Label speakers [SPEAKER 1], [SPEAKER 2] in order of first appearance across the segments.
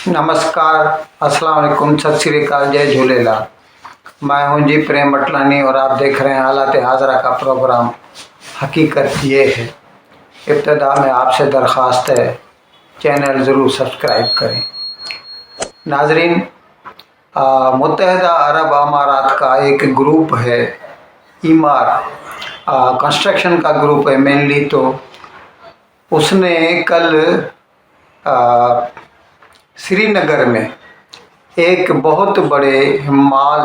[SPEAKER 1] नमस्कार, अस्सलाम वालेकुम, सत श्री अकाल, जय झूलेलाल। मैं हूं जी प्रेम बटलानी और आप देख रहे हैं हालात हाजरा का प्रोग्राम हकीकत ये है। इब्तदा में आपसे दरख्वास्त है, चैनल ज़रूर सब्सक्राइब करें। नाजरीन, मुत्तहदा अरब अमारात का एक ग्रुप है, ईमार कंस्ट्रक्शन का ग्रुप है मेनली। तो उसने कल श्रीनगर में एक बहुत बड़े मॉल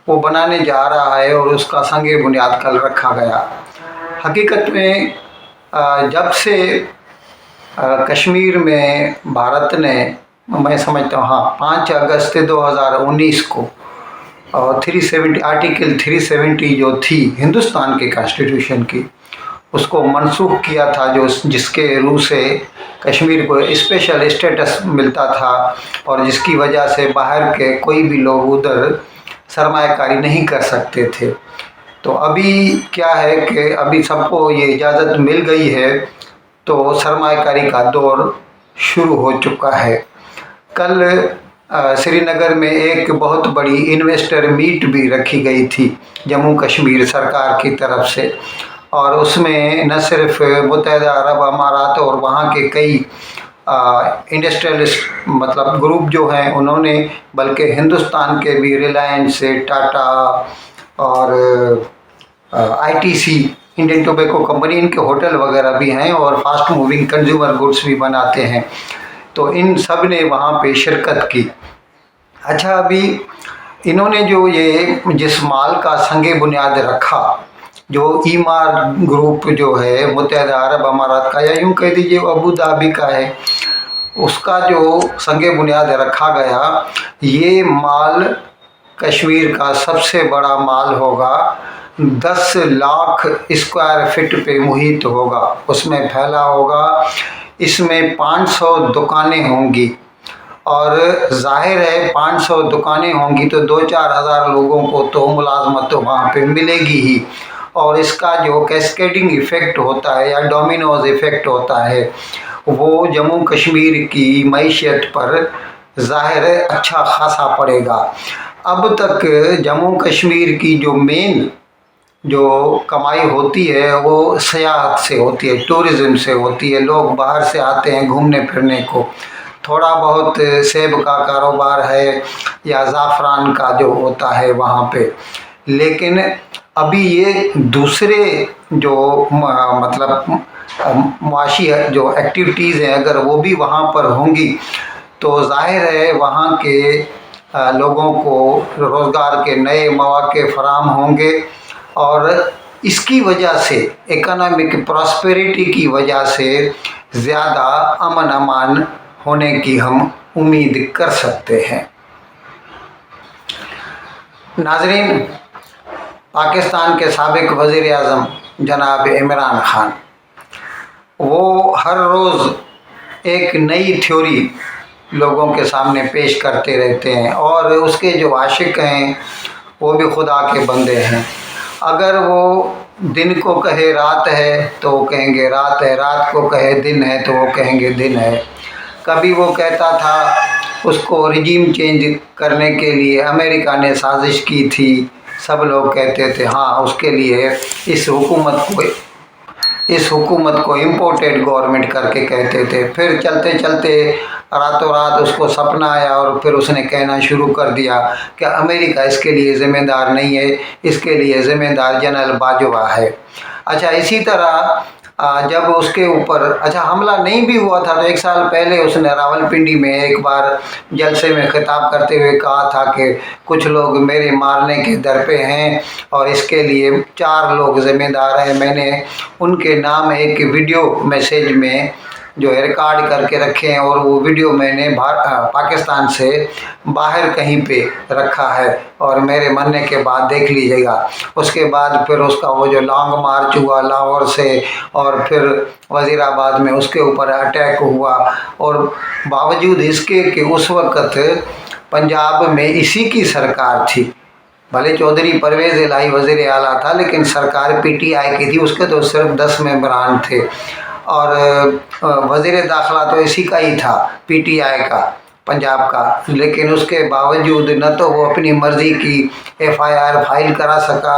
[SPEAKER 1] वो बनाने जा रहा है और उसका संगे बुनियाद कल रखा गया। हकीकत में जब से कश्मीर में भारत ने, मैं समझता हूँ 5 अगस्त 2019 को आर्टिकल 370 जो थी हिंदुस्तान के कॉन्स्टिट्यूशन की, उसको मनसूख किया था, जो जिसके रूह से कश्मीर को स्पेशल स्टेटस मिलता था और जिसकी वजह से बाहर के कोई भी लोग उधर सरमायाकारी नहीं कर सकते थे। तो अभी क्या है कि अभी सबको ये इजाज़त मिल गई है, तो सरमायाकारी का दौर शुरू हो चुका है। कल श्रीनगर में एक बहुत बड़ी इन्वेस्टर मीट भी रखी गई थी जम्मू कश्मीर सरकार की तरफ से, और उसमें न सिर्फ मुत्तहदा अरब अमारात और वहाँ के कई इंडस्ट्रियलिस्ट मतलब ग्रुप जो हैं उन्होंने, बल्कि हिंदुस्तान के भी रिलायंस, टाटा और आईटीसी, इंडियन टोबैको कंपनी, इनके होटल वगैरह भी हैं और फास्ट मूविंग कंज्यूमर गुड्स भी बनाते हैं। तो इन सब ने वहाँ पे शिरकत की। अच्छा, अभी इन्होंने जो ये जिस माल का संगे बुनियाद रखा, जो ईमार ग्रुप जो है मुत्तहदा अरब अमारात का, या यूँ कह दीजिए अबू धाबी का है, उसका जो संगे बुनियाद रखा गया, ये माल कश्मीर का सबसे बड़ा माल होगा। 10 लाख स्क्वायर फीट पे मुहित होगा, उसमें फैला होगा। इसमें 500 दुकानें होंगी और जाहिर है 500 दुकानें होंगी तो 2-4 हज़ार लोगों को तो मुलाजमत तो वहाँ पे मिलेगी ही। और इसका जो कैस्केडिंग इफ़ेक्ट होता है या डोमिनोज इफ़ेक्ट होता है, वो जम्मू कश्मीर की मईशत पर ज़ाहिर है अच्छा खासा पड़ेगा। अब तक जम्मू कश्मीर की जो मेन जो कमाई होती है वो सयाहत से होती है, टूरिज़्म से होती है। लोग बाहर से आते हैं घूमने फिरने को। थोड़ा बहुत सेब का कारोबार है या ज़ाफ़रान का जो होता है वहाँ पे। लेकिन अभी ये दूसरे जो मतलब मुआशी जो एक्टिविटीज़ हैं, अगर वो भी वहाँ पर होंगी तो ज़ाहिर है वहाँ के लोगों को रोज़गार के नए मौके फराहम होंगे और इसकी वजह से इकोनॉमिक प्रॉस्पेरिटी की वजह से ज़्यादा अमन अमान होने की हम उम्मीद कर सकते हैं। नाजरीन, पाकिस्तान के साबिक वज़ीर आज़म जनाब इमरान खान, वो हर रोज़ एक नई थ्योरी लोगों के सामने पेश करते रहते हैं और उसके जो आशिक हैं वो भी खुदा के बंदे हैं। अगर वो दिन को कहे रात है तो वो कहेंगे रात है, रात को कहे दिन है तो वो कहेंगे दिन है। कभी वो कहता था उसको रिजीम चेंज करने के लिए अमेरिका ने साजिश की थी, सब लोग कहते थे हाँ उसके लिए इस हुकूमत को इम्पोर्टेड गवर्नमेंट करके कहते थे। फिर चलते चलते रातों रात उसको सपना आया और फिर उसने कहना शुरू कर दिया कि अमेरिका इसके लिए ज़िम्मेदार नहीं है, इसके लिए ज़िम्मेदार जनरल बाजवा है। अच्छा, इसी तरह जब उसके ऊपर हमला नहीं भी हुआ था तो 1 साल पहले उसने रावलपिंडी में एक बार जलसे में खिताब करते हुए कहा था कि कुछ लोग मेरे मारने के दर पे हैं और इसके लिए 4 लोग ज़िम्मेदार हैं। मैंने उनके नाम एक वीडियो मैसेज में जो है रिकॉर्ड करके रखे हैं और वो वीडियो मैंने पाकिस्तान से बाहर कहीं पे रखा है और मेरे मरने के बाद देख लीजिएगा। उसके बाद फिर उसका वो जो लॉन्ग मार्च हुआ लाहौर से और फिर वज़ीराबाद में उसके ऊपर अटैक हुआ, और बावजूद इसके कि उस वक़्त पंजाब में इसी की सरकार थी, भले चौधरी परवेज़ इलाही वज़ीर आला था लेकिन सरकार पीटीआई की थी, उसके तो सिर्फ 10 मेंबरान थे और वज़ीर दाखिला तो इसी का ही था, पीटीआई का। पंजाब का, लेकिन उसके बावजूद न तो वो अपनी मर्ज़ी की FIR फाइल करा सका,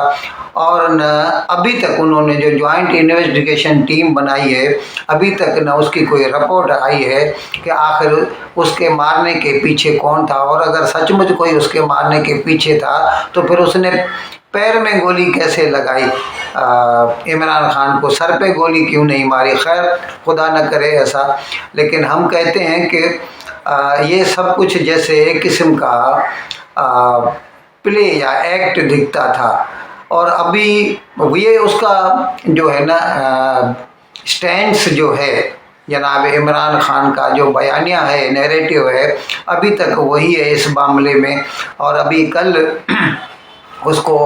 [SPEAKER 1] और न अभी तक उन्होंने जो जॉइंट इन्वेस्टिगेशन टीम बनाई है, अभी तक न उसकी कोई रिपोर्ट आई है कि आखिर उसके मारने के पीछे कौन था, और अगर सचमुच कोई उसके मारने के पीछे था तो फिर उसने पैर में गोली कैसे लगाई, इमरान खान को सर पे गोली क्यों नहीं मारी। खैर, खुदा न करे ऐसा, लेकिन हम कहते हैं कि ये सब कुछ जैसे एक किस्म का प्ले या एक्ट दिखता था। और अभी ये उसका जो है ना स्टैंड्स जो है जनाब इमरान खान का, जो बयानिया है, नैरेटिव है, अभी तक वही है इस मामले में। और अभी कल उसको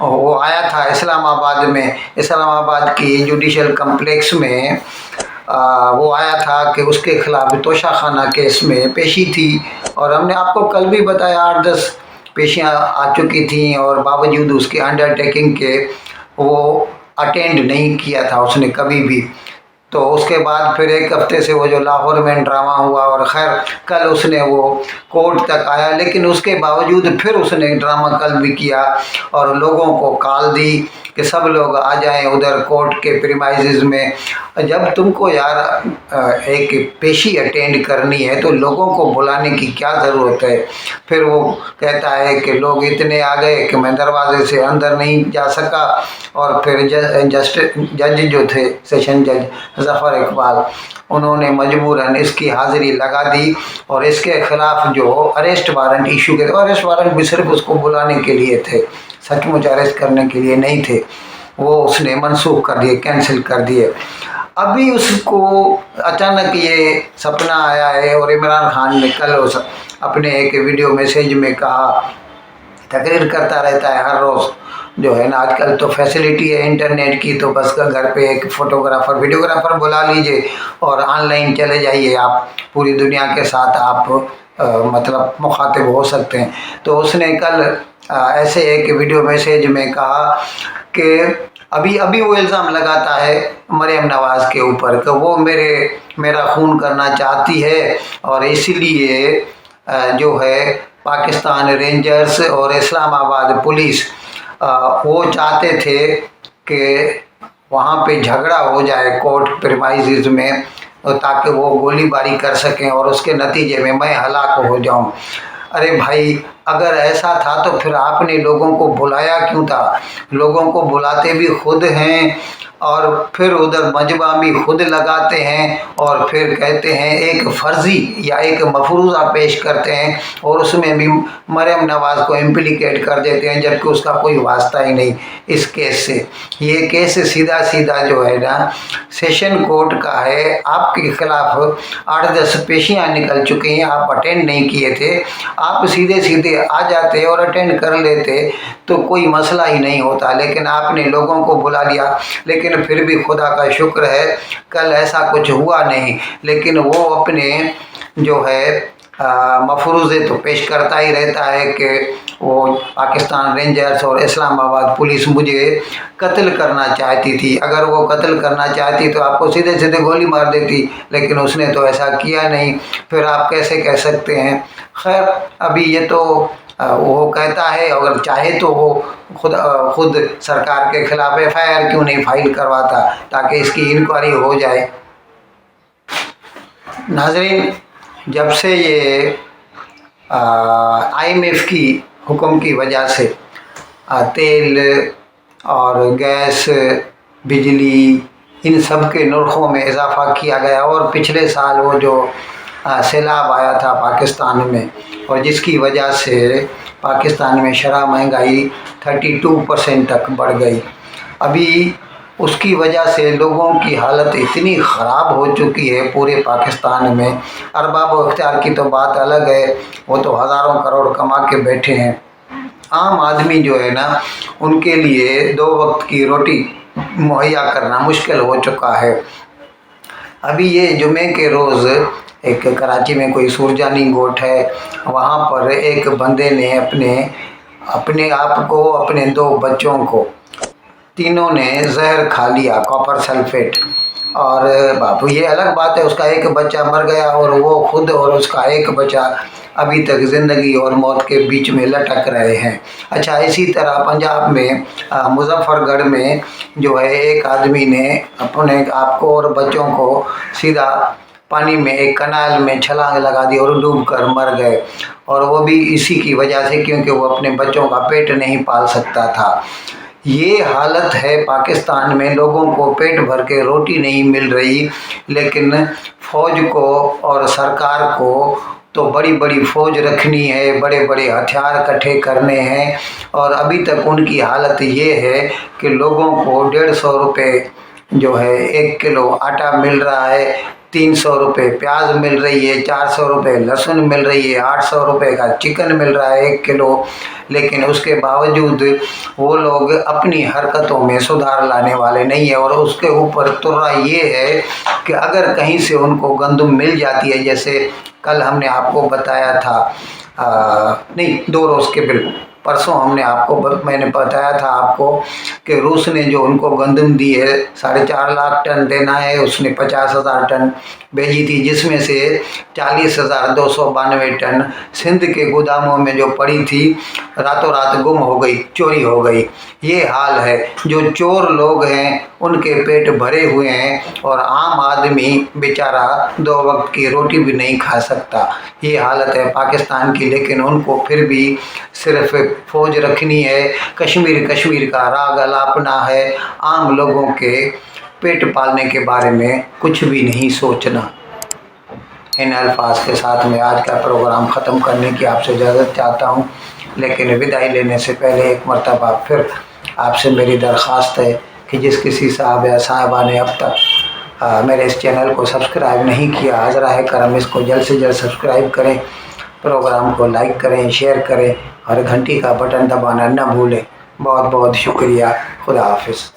[SPEAKER 1] वो आया था इस्लामाबाद में, इस्लामाबाद की जुडिशल कम्प्लेक्स में वो आया था कि उसके खिलाफ तोशाखाना केस में पेशी थी, और हमने आपको कल भी बताया 8-10 पेशियाँ आ चुकी थी, और बावजूद उसके अंडरटेकिंग के वो अटेंड नहीं किया था उसने कभी भी। तो उसके बाद फिर एक हफ्ते से वो जो लाहौर में ड्रामा हुआ, और खैर कल उसने वो कोर्ट तक आया, लेकिन उसके बावजूद फिर उसने ड्रामा कल भी किया और लोगों को कॉल दी कि सब लोग आ जाएं उधर कोर्ट के प्रीमाइसेस में। जब तुमको यार एक पेशी अटेंड करनी है तो लोगों को बुलाने की क्या ज़रूरत है। फिर वो कहता है कि लोग इतने आ गए कि मैं दरवाजे से अंदर नहीं जा सका, और फिर जज जो थे, सेशन जज ज़फ़र इकबाल, उन्होंने मजबूरन इसकी हाज़िरी लगा दी, और इसके ख़िलाफ़ जो अरेस्ट वारंट इशू के, अरेस्ट वारंट भी सिर्फ उसको बुलाने के लिए थे, सचमुच अरेस्ट करने के लिए नहीं थे, वो उसने मनसूख कर दिए, कैंसिल कर दिए। अभी उसको अचानक ये सपना आया है, और इमरान खान ने कल उस अपने एक वीडियो मैसेज में कहा, तकरीर करता रहता है हर रोज़, जो है ना आजकल तो फैसिलिटी है इंटरनेट की, तो बस घर पे एक फ़ोटोग्राफ़र वीडियोग्राफ़र बुला लीजिए और ऑनलाइन चले जाइए, आप पूरी दुनिया के साथ आप मतलब मुखातिब हो सकते हैं। तो उसने कल ऐसे एक वीडियो मैसेज में कहा कि अभी वो इल्ज़ाम लगाता है मरियम नवाज़ के ऊपर कि वो मेरा खून करना चाहती है, और इसीलिए जो है पाकिस्तान रेंजर्स और इस्लामाबाद पुलिस वो चाहते थे कि वहाँ पे झगड़ा हो जाए कोर्ट प्रीमाइसेस में, ताकि वो गोलीबारी कर सकें और उसके नतीजे में मैं हलाक हो जाऊं। अरे भाई, अगर ऐसा था तो फिर आपने लोगों को बुलाया क्यों था? लोगों को बुलाते भी खुद हैं, और फिर उधर मजमा भी खुद लगाते हैं, और फिर कहते हैं एक फ़र्ज़ी या एक मफरूज़ा पेश करते हैं, और उसमें भी मरियम नवाज़ को इम्प्लिकेट कर देते हैं, जबकि उसका कोई वास्ता ही नहीं इस केस से। ये केस सीधा सीधा जो है ना सेशन कोर्ट का है, आपके खिलाफ 8-10 पेशियाँ निकल चुकी हैं, आप अटेंड नहीं किए थे, आप सीधे सीधे आ जाते और अटेंड कर लेते तो कोई मसला ही नहीं होता, लेकिन आपने लोगों को बुला लिया। लेकिन फिर भी खुदा का शुक्र है कल ऐसा कुछ हुआ नहीं, लेकिन वो अपने जो है मफरूज़े तो पेश करता ही रहता है कि वो पाकिस्तान रेंजर्स और इस्लामाबाद पुलिस मुझे कत्ल करना चाहती थी। अगर वो कत्ल करना चाहती तो आपको सीधे सीधे गोली मार देती, लेकिन उसने तो ऐसा किया नहीं, फिर आप कैसे कह सकते हैं। खैर, अभी ये तो वो कहता है, अगर चाहे तो वो खुद सरकार के खिलाफ FIR क्यों नहीं फाइल करवाता ताकि इसकी इंक्वायरी हो जाए। नाज़रीन, जब से ये IMF की हुक्म की वजह से तेल और गैस, बिजली, इन सब के नरखों में इजाफ़ा किया गया, और पिछले साल वो जो सैलाब आया था पाकिस्तान में, और जिसकी वजह से पाकिस्तान में शरह महंगाई 32% तक बढ़ गई, अभी उसकी वजह से लोगों की हालत इतनी ख़राब हो चुकी है पूरे पाकिस्तान में। अरबाब व इख्तियार की तो बात अलग है, वो तो हज़ारों करोड़ कमा के बैठे हैं। आम आदमी जो है ना, उनके लिए 2 वक्त की रोटी मुहैया करना मुश्किल हो चुका है। अभी ये जुमे के रोज़ एक कराची में कोई सुरजानी गोट है, वहाँ पर एक बंदे ने अपने आप को, अपने 2 बच्चों को तीनों ने जहर खा लिया, कॉपर सल्फेट। और बापू ये अलग बात है, उसका एक बच्चा मर गया और वो खुद और उसका एक बच्चा अभी तक ज़िंदगी और मौत के बीच में लटक रहे हैं। अच्छा, इसी तरह पंजाब में मुजफ्फरगढ़ में जो है एक आदमी ने अपने आप को और बच्चों को सीधा पानी में एक कनाल में छलांग लगा दी और डूब कर मर गए, और वो भी इसी की वजह से क्योंकि वो अपने बच्चों का पेट नहीं पाल सकता था। ये हालत है पाकिस्तान में, लोगों को पेट भर के रोटी नहीं मिल रही, लेकिन फौज को और सरकार को तो बड़ी बड़ी फौज रखनी है, बड़े बड़े हथियार इकट्ठे करने हैं, और अभी तक उनकी हालत ये है कि लोगों को 150 रुपये जो है 1 किलो आटा मिल रहा है, 300 रुपये प्याज मिल रही है, 400 रुपये लहसुन मिल रही है, 800 रुपये का चिकन मिल रहा है 1 किलो। लेकिन उसके बावजूद वो लोग अपनी हरकतों में सुधार लाने वाले नहीं है, और उसके ऊपर तुर्रा ये है कि अगर कहीं से उनको गंदम मिल जाती है, जैसे कल हमने आपको बताया था, नहीं 2 रोज़ के बिल परसों मैंने बताया था आपको कि रूस ने जो उनको गंदम दी है 4.5 लाख टन देना है, उसने 50,000 टन भेजी थी, जिसमें से 40,292 टन सिंध के गोदामों में जो पड़ी थी रातों रात गुम हो गई, चोरी हो गई। ये हाल है, जो चोर लोग हैं उनके पेट भरे हुए हैं और आम आदमी बेचारा 2 वक्त की रोटी भी नहीं खा सकता। ये हालत है पाकिस्तान की, लेकिन उनको फिर भी सिर्फ फौज रखनी है, कश्मीर का राग अलापना है, आम लोगों के पेट पालने के बारे में कुछ भी नहीं सोचना। इन अल्फाज के साथ मैं आज का प्रोग्राम ख़त्म करने की आपसे इजाज़त चाहता हूँ, लेकिन विदाई लेने से पहले एक मरतबा फिर आपसे मेरी दरख्वास्त है कि जिस किसी साहब या साहबा ने अब तक मेरे इस चैनल को सब्सक्राइब नहीं किया, हज़रा करम इसको जल्द से जल्द सब्सक्राइब करें, प्रोग्राम को लाइक करें, शेयर करें और घंटी का बटन दबाना न भूलें। बहुत बहुत शुक्रिया। खुदा हाफिज़।